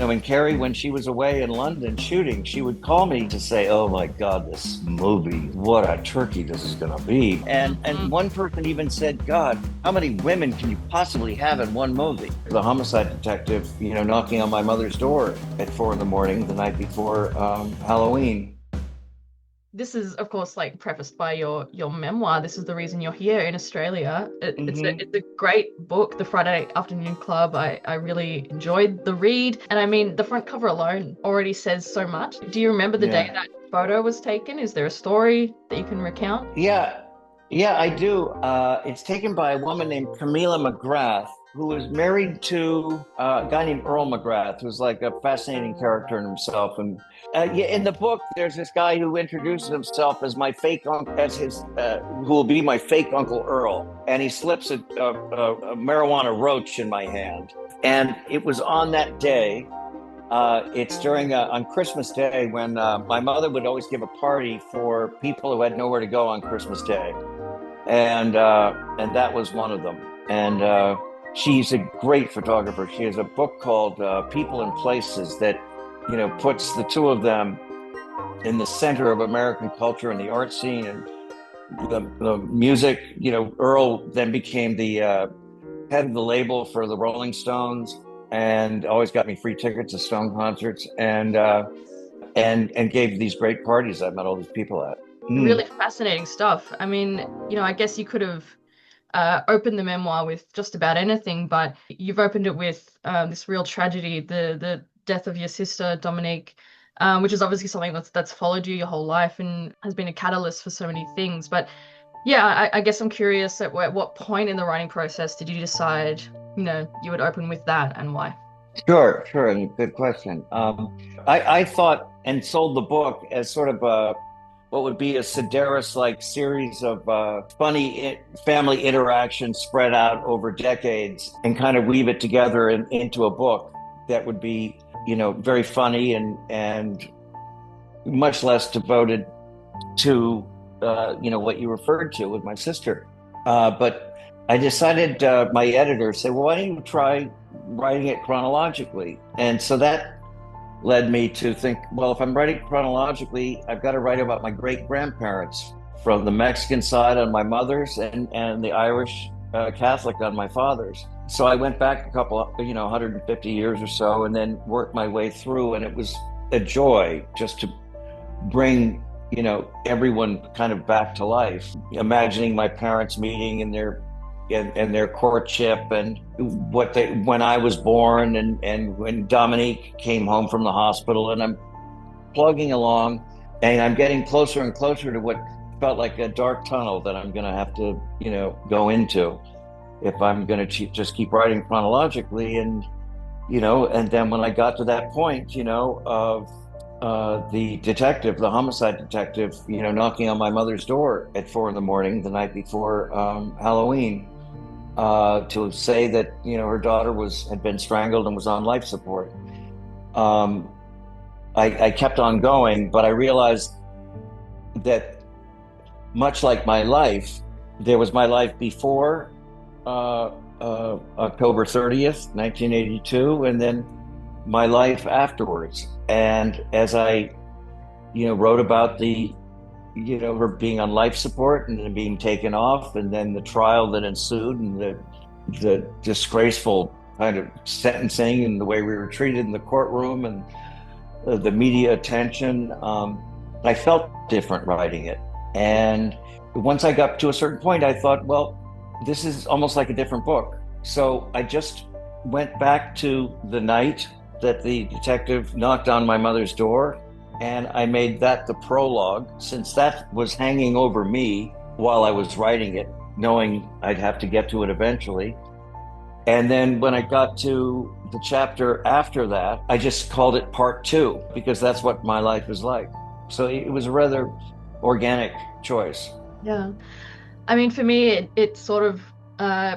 And Carrie, when she was away in London shooting, she would call me to say, "Oh my God, this movie! What a turkey this is going to be!" And Mhm. one person even said, "God, how many women can you possibly have in one movie?" The homicide detective, knocking on my mother's door at 4 in the morning the night before Halloween. This is, of course, like prefaced by your memoir. This is the reason you're here in Australia. It's a great book, The Friday Afternoon Club. I really enjoyed the read, and I mean the front cover alone already says so much. Do you remember the day Yeah. that photo was taken? Is there a story that you can recount? Yeah, yeah, I do. It's taken by a woman named Camilla McGrath, who was married to a guy named Earl McGrath, who's like a fascinating character in himself. And yeah, in the book, there's this guy who introduces himself as my fake uncle, as his, who will be my fake Uncle Earl, and he slips a marijuana roach in my hand. And it was on that day it's during on Christmas Day when my mother would always give a party for people who had nowhere to go on Christmas Day, and that was one of them. And she's a great photographer. She has a book called People and Places that puts the two of them in the center of American culture and the art scene and the music. Earl then became the head of the label for the Rolling Stones and always got me free tickets to Stone concerts and gave these great parties I met all these people at. Really Mm, fascinating stuff. I mean, I guess you could have opened the memoir with just about anything, but you've opened it with this real tragedy, the death of your sister, Dominique, which is obviously something that's followed you your whole life and has been a catalyst for so many things. But yeah, I guess I'm curious at what point in the writing process did you decide, you would open with that and why? sure, and good question. I thought and sold the book as sort of a what would be a Sedaris-like series of funny family interactions spread out over decades and kind of weave it together into a book that would be, very funny and much less devoted to what you referred to with my sister. But I decided my editor said, "Well, why don't you try writing it chronologically?" And so that led me to think, well, if I'm writing chronologically, I've got to write about my great grandparents from the Mexican side on my mother's and the Irish Catholic on my father's. So I went back a couple, 150 years or so, and then worked my way through, and it was a joy just to bring everyone kind of back to life, imagining my parents meeting and their courtship and what they when I was born and when Dominique came home from the hospital, and I'm plugging along and I'm getting closer and closer to what felt like a dark tunnel that I'm going to have to go into if I'm going to just keep writing chronologically. And then when I got to that point, of the homicide detective, knocking on my mother's door at 4 in the morning the night before Halloween, to say that her daughter had been strangled and was on life support. Um, I kept on going, but I realized that much like my life, there was my life before October 30th, 1982, and then my life afterwards. And as I, wrote about her being on life support and then being taken off, and then the trial that ensued, and the disgraceful kind of sentencing and the way we were treated in the courtroom and the media attention, I felt different writing it. And once I got to a certain point, I thought, well, this is almost like a different book. So I just went back to the night that the detective knocked on my mother's door, and I made that the prologue, since that was hanging over me while I was writing it, knowing I'd have to get to it eventually. And then when I got to the chapter after that, I just called it part two because that's what my life is like. So it was a rather organic choice. Yeah. I mean, for me, it sort of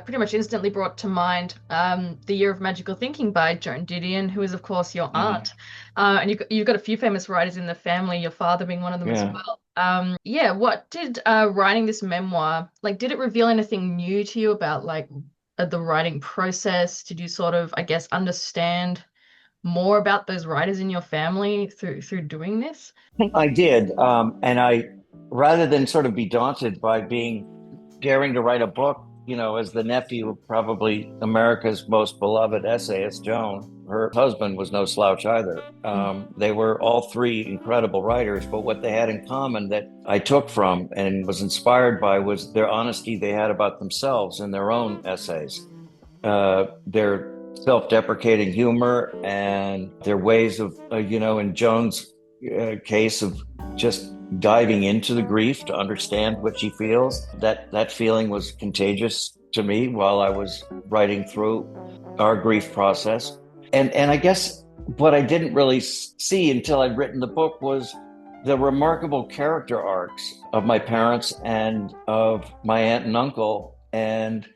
pretty much instantly brought to mind The Year of Magical Thinking by Joan Didion, who is, of course, your Mhm. aunt. And you've got a few famous writers in the family, your father being one of them as Yeah. well. Yeah, what did writing this memoir, like, did it reveal anything new to you about, like, the writing process? Did you sort of, I guess, understand more about those writers in your family through doing this? I did, and I, rather than sort of be daunted by being daring to write a book, as the nephew of probably America's most beloved essayist, Joan, her husband was no slouch either. Mm. They were all three incredible writers, but what they had in common that I took from and was inspired by was their honesty they had about themselves in their own essays, their self-deprecating humor and their ways of, in Joan's case of just diving into the grief to understand what she feels. That feeling was contagious to me while I was writing through our grief process. And I guess what I didn't really see until I'd written the book was the remarkable character arcs of my parents and of my aunt and uncle and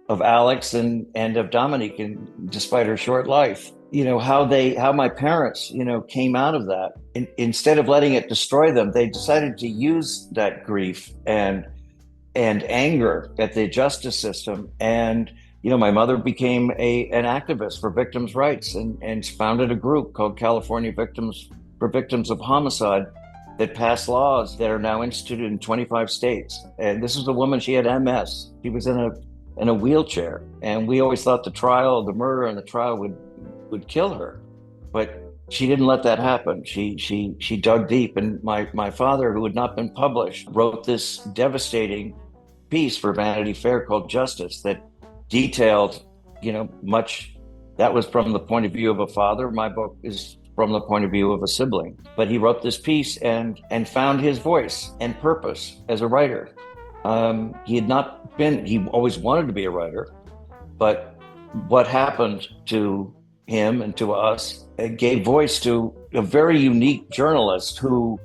of Alex and of Dominique, and despite her short life, how my parents, came out of that. Instead of letting it destroy them, they decided to use that grief and anger at the justice system. And my mother became an activist for victims' rights and founded a group called California Victims of Homicide that passed laws that are now instituted in 25 states. And this was a woman, she had MS. She was in a wheelchair, and we always thought the murder and the trial would kill her, but she didn't let that happen. She dug deep, and my father, who had not been published, wrote this devastating piece for Vanity Fair called Justice that detailed, much. That was from the point of view of a father. My book is from the point of view of a sibling. But he wrote this piece and found his voice and purpose as a writer. He always wanted to be a writer, but what happened to him and to us, it gave voice to a very unique journalist who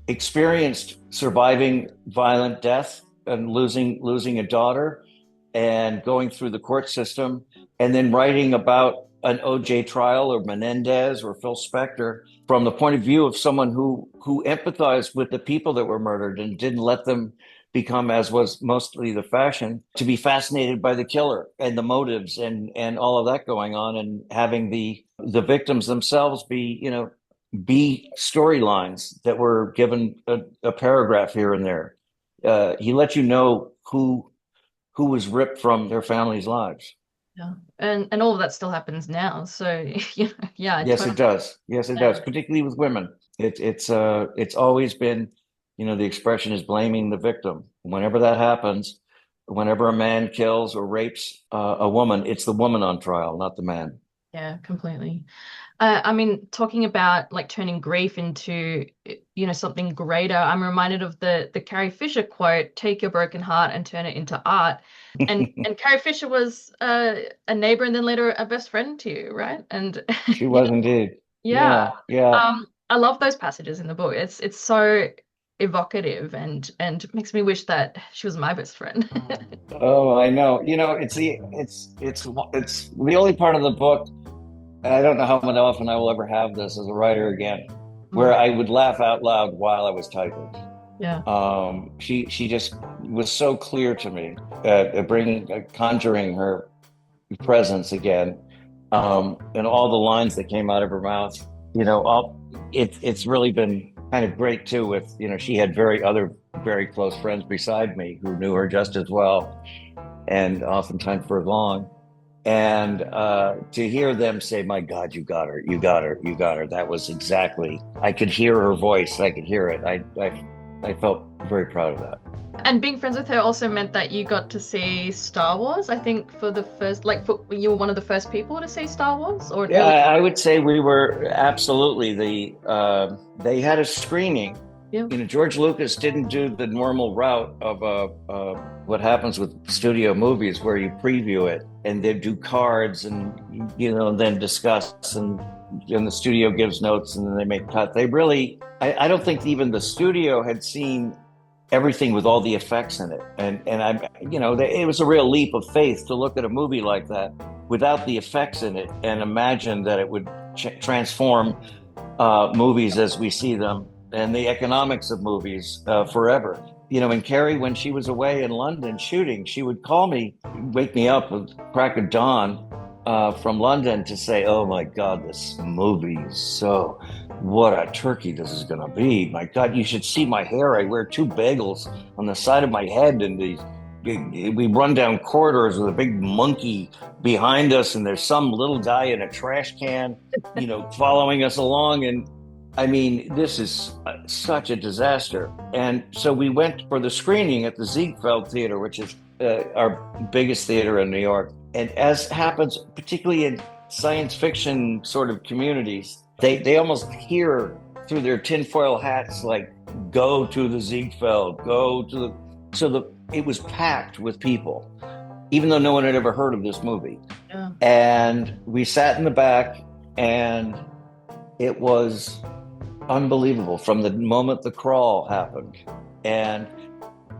experienced surviving violent death and losing a daughter and going through the court system, and then writing about an OJ trial or Menendez or Phil Spector from the point of view of someone who empathized with the people that were murdered and didn't let them become, as was mostly the fashion, to be fascinated by the killer and the motives and all of that going on, and having the victims themselves be storylines that were given a paragraph here and there. He let you know who was ripped from their families' lives. Yeah. And all of that still happens now. So yeah, Yes, it does. Yes, it does, particularly with women. It's always been, the expression is blaming the victim. Whenever that happens, whenever a man kills or rapes a woman, it's the woman on trial, not the man. Yeah, completely. I mean, talking about like turning grief into, something greater, I'm reminded of the Carrie Fisher quote, "Take your broken heart and turn it into art." And Carrie Fisher was a neighbor and then later a best friend to you, right? And She was indeed. yeah. Yeah, yeah. I love those passages in the book. It's so evocative and makes me wish that she was my best friend. Oh, I know. It's the only part of the book. I don't know how often I will ever have this as a writer again, where Mm. I would laugh out loud while I was typing. Yeah. She just was so clear to me, conjuring her presence again, and all the lines that came out of her mouth. It's really been kind of great too. With she had very close friends beside me who knew her just as well, and oftentimes for long. And to hear them say, "My God, you got her, you got her, you got her," that was exactly. I could hear her voice. I could hear it. I felt very proud of that. And being friends with her also meant that you got to see Star Wars, I think, for the first, you were one of the first people to see Star Wars, or Yeah, I would say we were absolutely they had a screening. Yeah. George Lucas didn't do the normal route of what happens with studio movies, where you preview it and they do cards and then discuss, and the studio gives notes and then they make cut. They really, I don't think even the studio had seen everything with all the effects in it, and it was a real leap of faith to look at a movie like that without the effects in it and imagine that it would transform movies as we see them and the economics of movies forever. And Carrie, when she was away in London shooting, she would call me, wake me up with crack of dawn, from London to say, "Oh my God, this movie is so what a turkey this is going to be! My God, you should see my hair. I wear two bagels on the side of my head, and we run down corridors with a big monkey behind us, and there's some little guy in a trash can, following us along. And I mean, this is such a disaster." And so we went for the screening at the Ziegfeld Theater, which is our biggest theater in New York. And as happens, particularly in science fiction sort of communities, they almost hear through their tinfoil hats, like, "Go to the Ziegfeld, go to the." So it was packed with people, even though no one had ever heard of this movie. Yeah. And we sat in the back, and it was unbelievable from the moment the crawl happened. And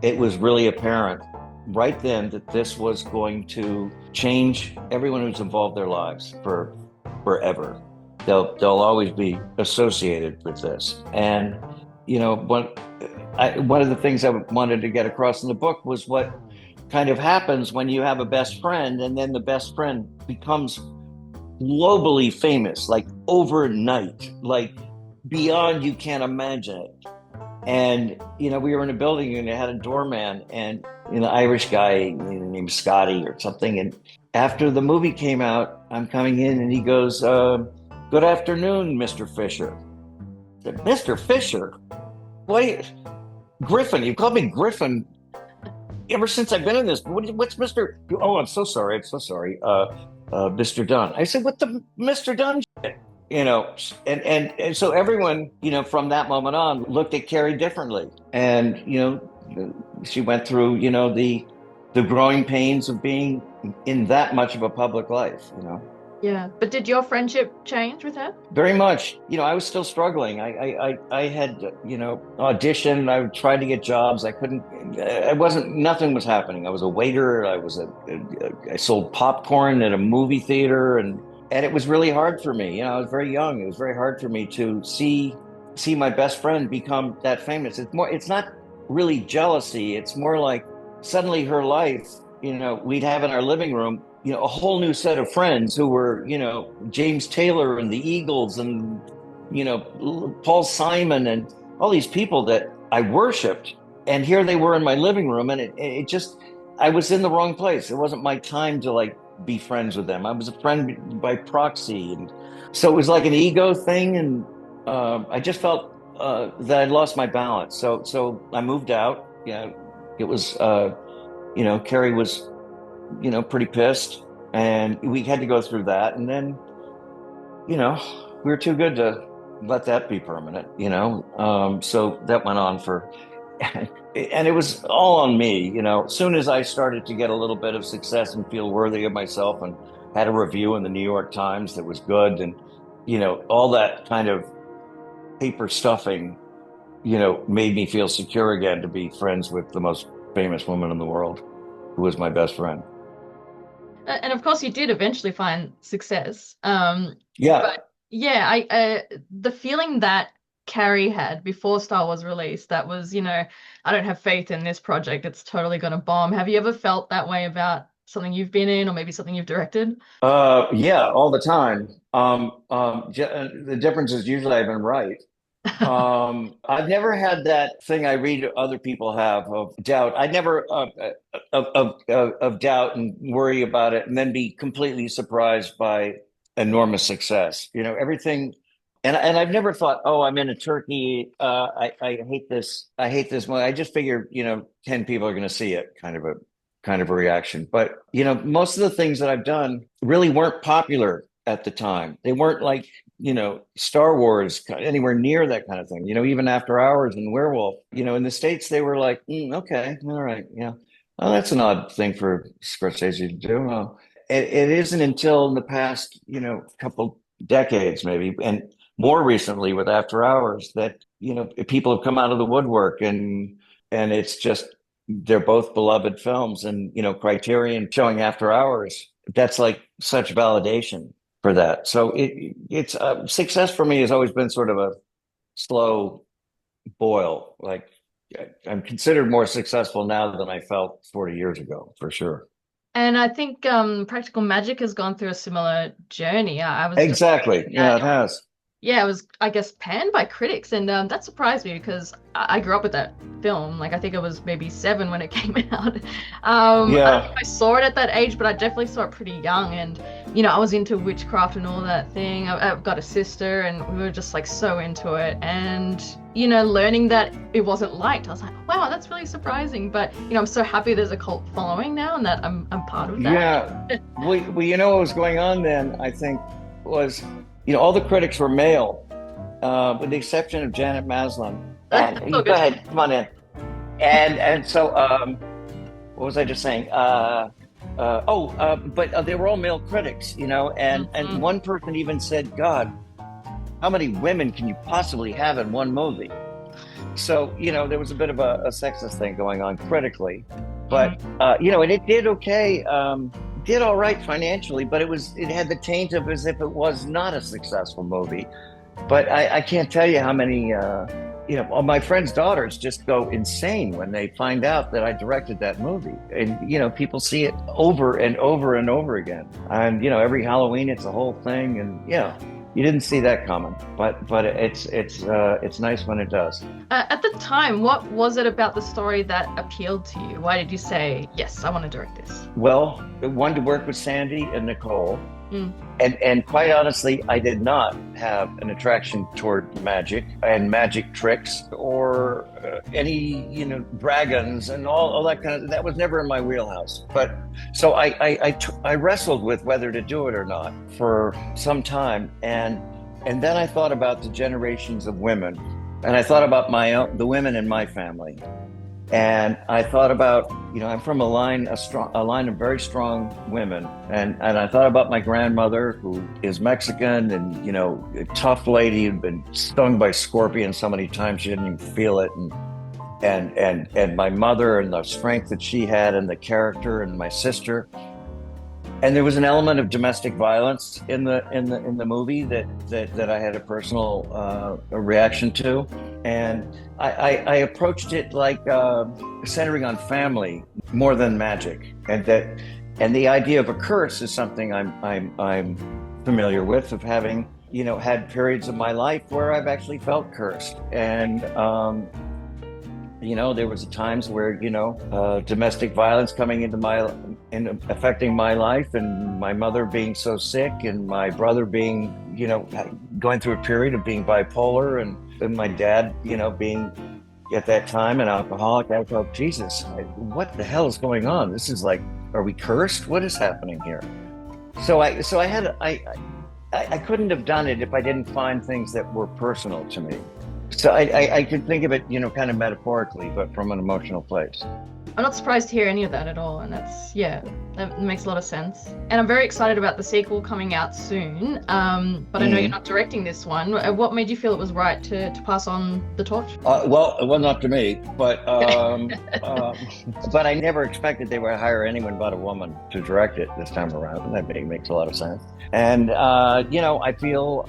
it was really apparent right then that this was going to change everyone who's involved their lives for forever. They'll always be associated with this. And one of the things I wanted to get across in the book was what kind of happens when you have a best friend, and then the best friend becomes globally famous, like overnight, like beyond you can't imagine it. And we were in a building, and it had a doorman, and Irish guy named Scotty or something. And after the movie came out, I'm coming in, and he goes, "Good afternoon, Mr. Fisher." I said, "Mr. Fisher? What? Griffin? You called me Griffin ever since I've been in this. What's Mr. Oh, I'm so sorry. I'm so sorry. Mr. Dunne." I said, "What the Mr. Dunne shit?" And so everyone, from that moment on, looked at Carrie differently. And, she went through, the growing pains of being in that much of a public life. Yeah. But did your friendship change with her? Very much. I was still struggling. I had, auditioned. I tried to get jobs. I couldn't, nothing was happening. I was a waiter. I sold popcorn at a movie theater, and it was really hard for me. I was very young. It was very hard for me to see my best friend become that famous. It's not really jealousy. It's more like suddenly her life, we'd have in our living room, a whole new set of friends who were, James Taylor and the Eagles and, Paul Simon and all these people that I worshiped. And here they were in my living room, and it just, I was in the wrong place. It wasn't my time to like be friends with them. I was a friend by proxy. And so it was like an ego thing. And I just felt that I'd lost my balance. So I moved out. It was, Carrie was, pretty pissed, and we had to go through that. And then, we were too good to let that be permanent. So that went on for, and it was all on me. As soon as I started to get a little bit of success and feel worthy of myself, and had a review in the New York Times that was good, and, all that kind of paper stuffing, made me feel secure again to be friends with the most famous woman in the world, who was my best friend. And of course, you did eventually find success. Yeah. But yeah, the feeling that Carrie had before Star Wars released, that was, I don't have faith in this project. It's totally going to bomb. Have you ever felt that way about something you've been in, or maybe something you've directed? Yeah, all the time. The difference is usually I've been right. I've never had that thing I read other people have of doubt. I never of doubt and worry about it, and then be completely surprised by enormous success. Everything, and I've never thought, "Oh, I'm in a turkey. I hate this. I hate this movie." I just figure, 10 people are going to see it, kind of a reaction. But most of the things that I've done really weren't popular at the time. They weren't like, Star Wars, anywhere near that kind of thing. Even After Hours and Werewolf, in the States, they were like, "Okay, all right, yeah. Oh, that's an odd thing for Scorsese to do." Well, it isn't until in the past, couple decades maybe, and more recently with After Hours, that, people have come out of the woodwork, and it's just, they're both beloved films. And, Criterion showing After Hours, that's like such validation for that. So it's success for me has always been sort of a slow boil. Like, I'm considered more successful now than I felt 40 years ago, for sure. And I think Practical Magic has gone through a similar journey. I was just Exactly. reading Yeah, that it has. yeah, it was, I guess, panned by critics, and that surprised me because I grew up with that film. Like, I think I was maybe 7 when it came out. I don't think Yeah. I saw it at that age, but I definitely saw it pretty young. And, I was into witchcraft and all that thing. I've got a sister, and we were just like so into it. And, learning that it wasn't liked, I was like, wow, that's really surprising. But, I'm so happy there's a cult following now and that I'm part of that. Yeah. You know what was going on then, I think, was, all the critics were male, with the exception of Janet Maslin. That's And all you go good. ahead, come on in. And so, what was I just saying? But they were all male critics, and Mhm. one person even said, God, how many women can you possibly have in one movie? So, there was a bit of a sexist thing going on critically, but, Mhm. and it did okay, did all right financially, but it had the taint of as if it was not a successful movie. But I can't tell you how many, all my friends' daughters just go insane when they find out that I directed that movie. And, people see it over and over and over again. And, every Halloween it's a whole thing. And, you didn't see that coming. But it's nice when it does. At the time, what was it about the story that appealed to you? Why did you say, yes, I want to direct this? Well, I wanted to work with Sandy and Nicole. Mm. And quite honestly, I did not have an attraction toward magic and magic tricks or any, dragons and all that kind of, that was never in my wheelhouse. But so I wrestled with whether to do it or not for some time. And then I thought about the generations of women, and I thought about the women in my family. And I thought about, I'm from a line of very strong women. And I thought about my grandmother, who is Mexican and, a tough lady who'd been stung by scorpions so many times she didn't even feel it. And my mother and the strength that she had and the character, and my sister. And there was an element of domestic violence in the movie that I had a personal a reaction to, and I approached it like centering on family more than magic, and the idea of a curse is something I'm familiar with, of having had periods of my life where I've actually felt cursed. And there was times where, domestic violence coming affecting my life, and my mother being so sick, and my brother being, going through a period of being bipolar, and my dad, being at that time an alcoholic. I thought, Jesus, what the hell is going on? This is like, are we cursed? What is happening here? I couldn't have done it if I didn't find things that were personal to me. So I could think of it, kind of metaphorically, but from an emotional place. I'm not surprised to hear any of that at all, and yeah, that makes a lot of sense. And I'm very excited about the sequel coming out soon. But I know you're Mm. not directing this one. What made you feel it was right to pass on the torch? Well, it wasn't up to me, but Okay. but I never expected they would hire anyone but a woman to direct it this time around. That makes a lot of sense. And I feel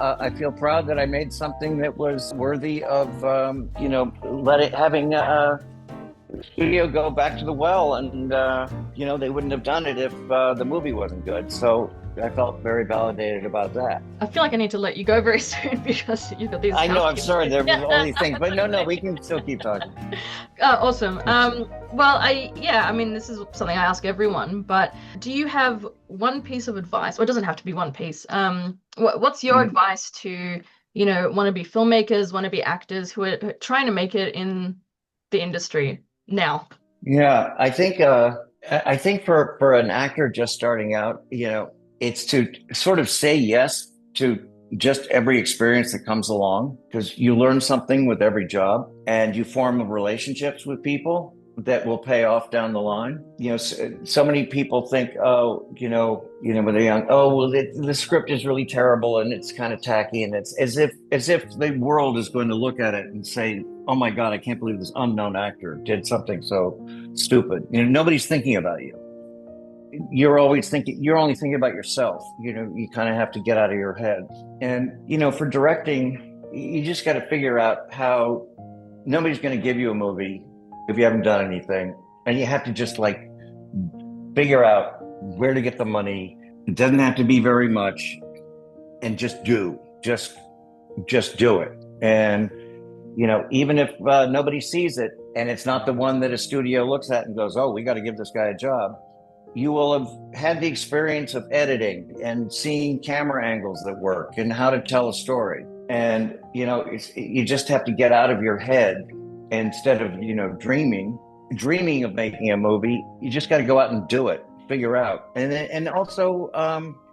proud that I made something that was worthy of having studio go back to the well, and they wouldn't have done it if the movie wasn't good. So I felt very validated about that. I feel like I need to let you go very soon because you've got these I know, I'm sorry, housekeeping. there was all these things, but no, we can still keep talking. Awesome. Well, I mean, this is something I ask everyone, but do you have one piece of advice, or it doesn't have to be one piece? What's your advice to, wannabe filmmakers, wannabe actors who are trying to make it in the industry now? Yeah, I think for an actor just starting out, it's to sort of say yes to just every experience that comes along, because you learn something with every job, and you form relationships with people that will pay off down the line. So many people think, oh, when they're young, oh, well, the script is really terrible and it's kind of tacky, and it's as if the world is going to look at it and say, oh my God, I can't believe this unknown actor did something so stupid. Nobody's thinking about you. You're only thinking about yourself. You kind of have to get out of your head. And, for directing, you just got to figure out how nobody's going to give you a movie if you haven't done anything. And you have to just like figure out where to get the money. It doesn't have to be very much, and just do it. And even if nobody sees it and it's not the one that a studio looks at and goes, "Oh, we got to give this guy a job," you will have had the experience of editing and seeing camera angles that work and how to tell a story. And you just have to get out of your head. Instead of dreaming of making a movie, you just got to go out and do it, figure out. And also,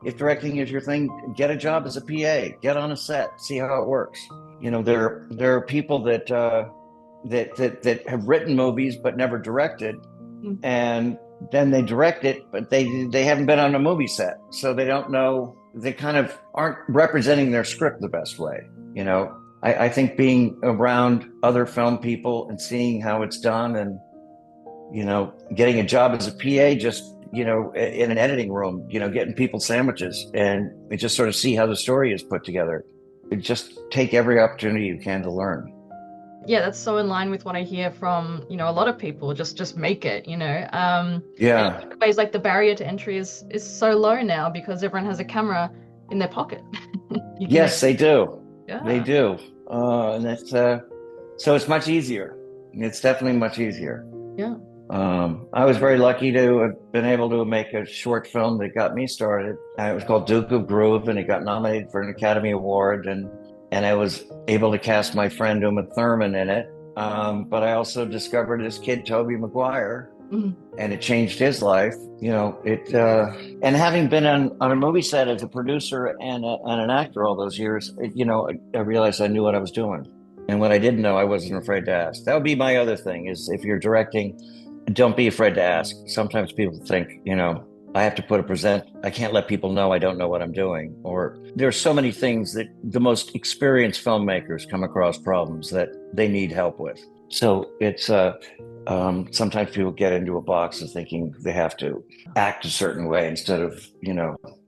if directing is your thing, get a job as a PA, get on a set, see how it works. There are people that have written movies but never directed, and then they direct it, but they haven't been on a movie set, so they don't know. They kind of aren't representing their script the best way. I think being around other film people and seeing how it's done, and getting a job as a PA, just in an editing room, getting people sandwiches, and just sort of see how the story is put together. Just take every opportunity you can to learn. Yeah, that's so in line with what I hear from a lot of people. Just make it. Yeah. In ways, like the barrier to entry is so low now because everyone has a camera in their pocket. Yes, they do. Yeah. They do. And that's so it's much easier. It's definitely much easier. Yeah. I was very lucky to have been able to make a short film that got me started. It was called Duke of Groove, and it got nominated for an Academy Award. And I was able to cast my friend Uma Thurman in it. But I also discovered this kid, Tobey Maguire, and it changed his life. And having been on a movie set as a producer and an actor all those years, I realized I knew what I was doing. And what I didn't know, I wasn't afraid to ask. That would be my other thing, is if you're directing, don't be afraid to ask. Sometimes people think, I have to I can't let people know I don't know what I'm doing. Or there's so many things that the most experienced filmmakers come across problems that they need help with. So it's sometimes people get into a box of thinking they have to act a certain way instead of,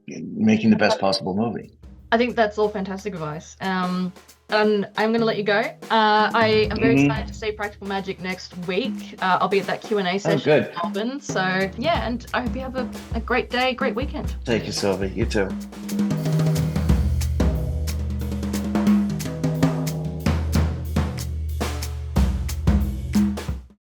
making the best possible movie. I think that's all fantastic advice. And I'm going to let you go. I am very excited to see Practical Magic next week. I'll be at that Q&A session in Melbourne. So yeah, and I hope you have a great day, great weekend. Thank you, Silvi. You too.